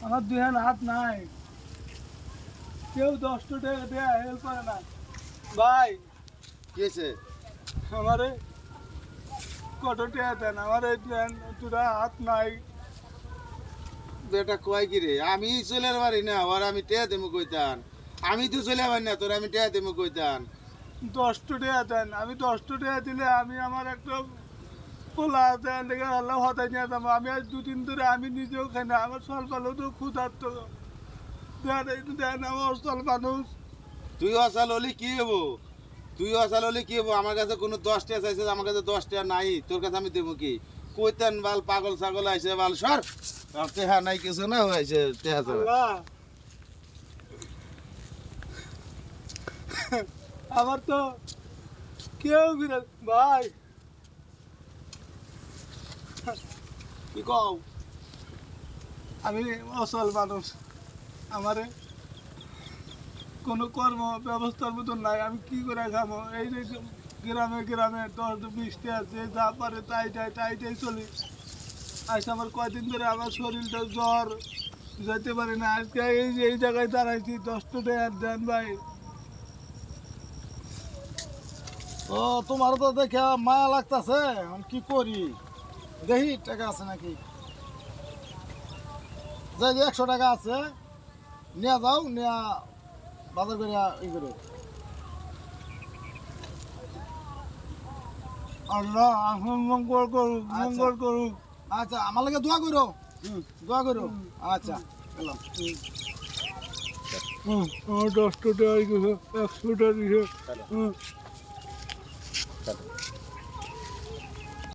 আমার দুই হাত নাই, কেউ 10 টাকা দেয়া হেল্প করে না ভাই। কি হয়েছে? আমারে কত টাকা দেন, আমার এই দুটা হাত নাই। বেটা কয় কি রে, আমি চলে পারি না, আর আমি টেয়া দেবো কইতান। আমি তো চলে পারি না, তোর আমি টেয়া দেবো কইতান। 10 টাকা দেন, আমি 10 টাকা দিলে আমি আমার একটা পোলা দেন দেখে আল্লাহ হতাই নিয়ে যাবো। আমি আজ 2 দিন ধরে আমি নিজেও খাই না, আমার সলপালো তো ক্ষুধার্ত দেন, আমার অসল মানুষ। তুই অসাল হলি কি হবো? তুই অসাল হলি কি হবো? আমার কাছে কোনো 10 টাকা চাইছে, আমার কাছে 10 টাকা নাই, তোর কাছে আমি দেবো কি? কইতান বাল পাগল ছাগল আইছে বাল সর। আর টেহা নাই কিছু না হয়েছে টেহা ছাড়া। আল্লাহ, আমার তো কেউ বিরাট ভাই। কি কও? আমি অসল মানুষ, আমারে কোনো কর্ম ব্যবস্থার মতন নাই, আমি কি করে খাবো? এই যে গ্রামে গ্রামে 10-20টা আছে, যা পারে তাইটাই চলি। আজ আমার কয়দিন ধরে আমার শরীরটা জ্বর, যেতে পারি না। আজকে এই যে এই জায়গায় দাঁড়াইছি, 10 টাকা দেন ভাই। ও তোমার তো দেখে মায়া লাগতাছে, কি করি? দেখি টাকা আছে নাকি, যাই 100 টাকা আছে, নিয়ে যাও, নিয়ে বাজার করে ই করো। আল্লাহ এখন মঙ্গল করুক, মঙ্গল করুক। আচ্ছা, আমার লাগে দোয়া করো, দোয়া করো। আচ্ছা, এলাম। 10 টাকা 100 টাকা দিছে।